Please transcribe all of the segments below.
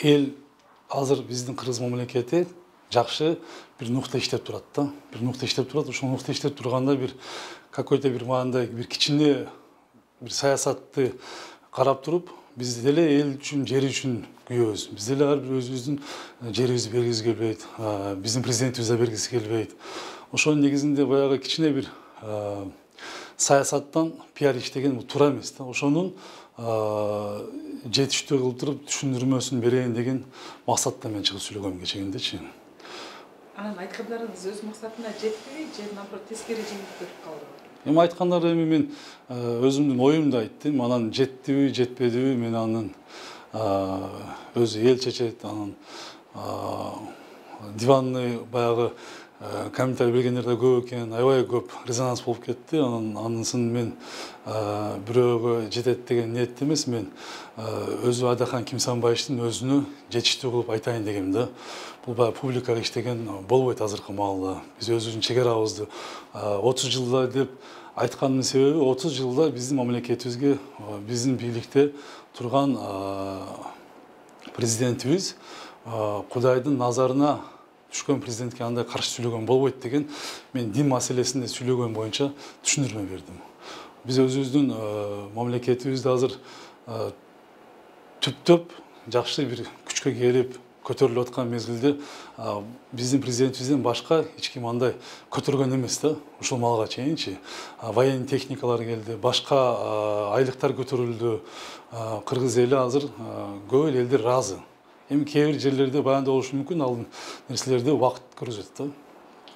эл азыр биздин Кыргыз мамлекети жакшы бир нукта иштеп турат да. Бир нукта иштеп турат. Ошол нукта иштеп турганда бир какой-то бир маандай бир кичине бир саясатты карап туруп, биз деле эл үчүн, жер үчүн күйөбүз. Биз деле ар бир өзүбүздүн жерибизди бергибиз келбейт, биздин президентибизди бергибиз келбейт. Ошонун негизинде баягы кичине бир саясаттан пиар иштеген бул туура эмес да. Ошонун жетиштүү кылып туруп түшүндүрмөсүн берейин деген максатта мен чыгып сүйлөгөм кечегиндечи. Анан айткандарыңыз өз максатына жетпеби, же наоборот тескери жеңип көрүп калдыбы? Эми айткандар эми мен өзүмдүн оюмду айттым. Анан жеттиби, жетпедиби мен анын өзү эл чечет. Анан диванный баягы комментарий бергендер да көп экен, аябай көп резонанс болуп кетти. Анысын мен бирөөгө жетет деген ниетте эмес, мен өзү Айдархан Кимсанбаевичтин өзүнө жетиштүү кылып айтайын дегем да. Бул баягы публикага иштеген болбойт азыркы маалда. Биз өзүбүздүн чек арабызды 30 жылда деп айткандын себеби 30 жылда биздин мамлекетибизге, биздин бийликте турган президентибиз Кудайдын назарына түшкөн президентке андай каршы сүйлөгөн болбойт деген мен дин маселесинде сүйлөгөн боюнча түшүндүрмө бердим. Биз өзүбүздүн мамлекетибизди азыр түптөп жакшы бир күчкө келип көтөрүлүп аткан мезгилде биздин президентибизден башка эч ким андай көтөргөн эмес да. Ушул малга чейинчи военный техникалар келди, башка айлыктар көтөрүлдү. Кыргыз эли азыр көп элдер ыраазы. Эми кээ бир жерлерде баянда болушу мүмкүн, ал нерселерди убакыт көрсөтөт да.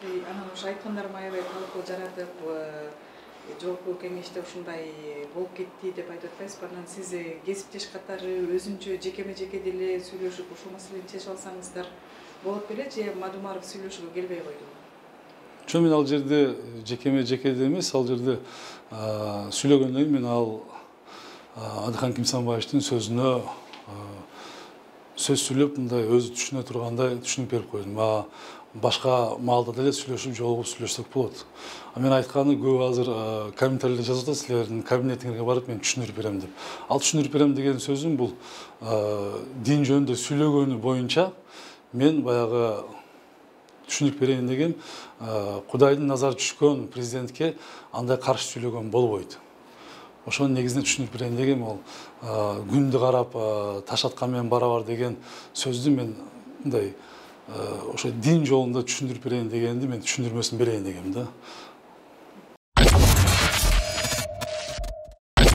Анан ошо айткандарыма аябай талкуу жаратып, жогорку кеңеште ушундай болуп кетти деп айтып атпайсызбы? Анан сиз кесиптеш катары өзүнчө жеке деле сүйлөшүп ушул маселени чечип алсаңыздар болот беле, же Мадумаров сүйлөшүүгө келбей койдубу? Жок, мен ал жерде жеке эмес, ал жерде сүйлөгөндөн кийин мен ал Айдархан Кимсанбаевичтин сөзүнө сөз сүйлөп, мындай өзү түшүнө тургандай түшүнүп берип койдум. Башка маалда деле сүйлөшүп, жолугуп сүйлөшсөк болот. Мен айтканы көп азыр комментарийлер жазып атат, силердин кабинетиңерге барып мен түшүндүрүп берем деп. Ал түшүндүрүп берем деген сөзүм бул дин жөнүндө сүйлөгөнү боюнча мен баягы түшүндүрүп берейин дегем, Кудайдын назары түшкөн президентке андай каршы сүйлөгөн болбойт. Ошонун негизинде түшүндүрүп берейин дегем, ал күндү карап таш аткан менен барабар деген сөздү мен мындай ошо дин жолунда түшүндүрүп берейин дегенди мен түшүндүрмөсүн берейин дегем да.